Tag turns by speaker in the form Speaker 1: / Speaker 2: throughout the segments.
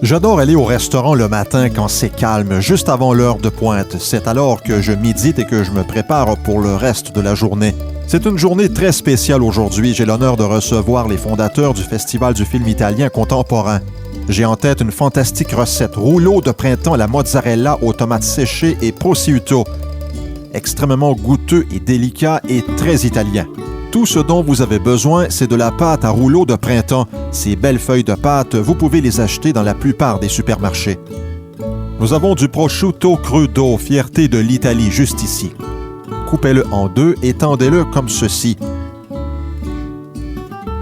Speaker 1: J'adore aller au restaurant le matin quand c'est calme, juste avant l'heure de pointe. C'est alors que je médite et que je me prépare pour le reste de la journée. C'est une journée très spéciale aujourd'hui. J'ai l'honneur de recevoir les fondateurs du Festival du film italien contemporain. J'ai en tête une fantastique recette, rouleau de printemps à la mozzarella aux tomates séchées et prosciutto. Extrêmement goûteux et délicat et très italien. Tout ce dont vous avez besoin, c'est de la pâte à rouleau de printemps. Ces belles feuilles de pâte, vous pouvez les acheter dans la plupart des supermarchés. Nous avons du prosciutto crudo, fierté de l'Italie, juste ici. Coupez-le en deux et tendez-le comme ceci.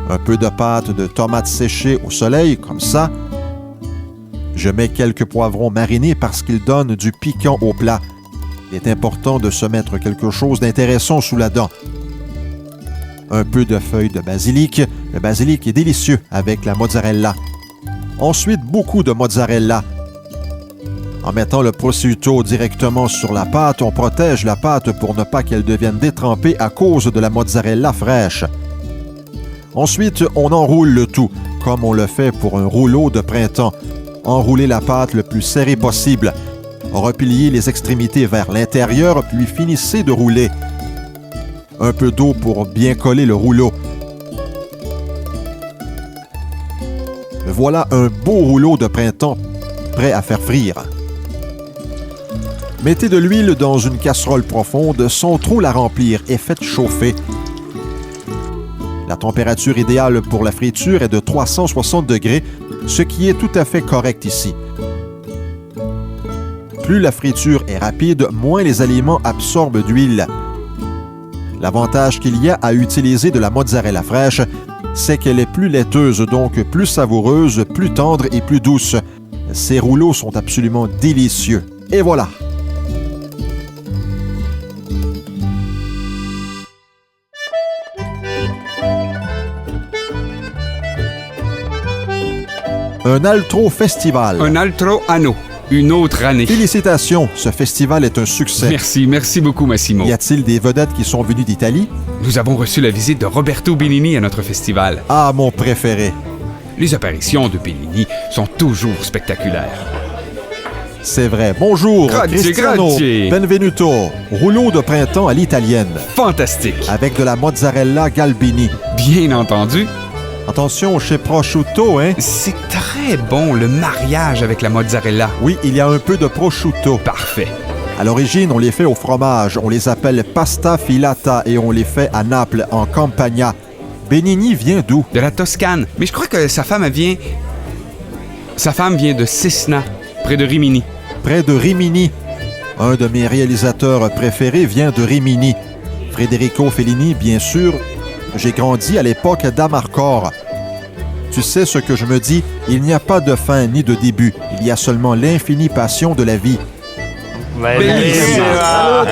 Speaker 1: Un peu de pâte de tomates séchées au soleil, comme ça. Je mets quelques poivrons marinés parce qu'ils donnent du piquant au plat. Il est important de se mettre quelque chose d'intéressant sous la dent. Un peu de feuilles de basilic. Le basilic est délicieux avec la mozzarella. Ensuite, beaucoup de mozzarella. En mettant le prosciutto directement sur la pâte, on protège la pâte pour ne pas qu'elle devienne détrempée à cause de la mozzarella fraîche. Ensuite, on enroule le tout, comme on le fait pour un rouleau de printemps. Enroulez la pâte le plus serré possible. Repliez les extrémités vers l'intérieur, puis finissez de rouler. Un peu d'eau pour bien coller le rouleau. Voilà un beau rouleau de printemps prêt à faire frire. Mettez de l'huile dans une casserole profonde sans trop la remplir et faites chauffer. La température idéale pour la friture est de 360 degrés, ce qui est tout à fait correct ici. Plus la friture est rapide, moins les aliments absorbent d'huile. L'avantage qu'il y a à utiliser de la mozzarella fraîche, c'est qu'elle est plus laiteuse, donc plus savoureuse, plus tendre et plus douce. Ces rouleaux sont absolument délicieux. Et voilà! Un altro festival.
Speaker 2: Un altro anno. Une autre année.
Speaker 1: Félicitations, ce festival est un succès.
Speaker 2: Merci beaucoup Massimo.
Speaker 1: Y a-t-il des vedettes qui sont venues d'Italie?
Speaker 2: Nous avons reçu la visite de Roberto Benigni à notre festival.
Speaker 1: Ah, mon préféré.
Speaker 2: Les apparitions de Benigni sont toujours spectaculaires.
Speaker 1: C'est vrai. Bonjour, Cristiano. Benvenuto. Rouleau de printemps à l'italienne.
Speaker 2: Fantastique.
Speaker 1: Avec de la mozzarella galbini.
Speaker 2: Bien entendu.
Speaker 1: Attention chez prosciutto, hein?
Speaker 2: C'est très bon, le mariage avec la mozzarella.
Speaker 1: Oui, il y a un peu de prosciutto.
Speaker 2: Parfait.
Speaker 1: À l'origine, on les fait au fromage. On les appelle pasta filata et on les fait à Naples, en Campania. Benigni vient d'où?
Speaker 2: De la Toscane. Mais je crois que sa femme vient de Cesena, près de Rimini.
Speaker 1: Près de Rimini. Un de mes réalisateurs préférés vient de Rimini. Federico Fellini, bien sûr. J'ai grandi à l'époque d'Amarcord. Tu sais ce que je me dis? Il n'y a pas de fin ni de début. Il y a seulement l'infinie passion de la vie.
Speaker 2: Bellissima!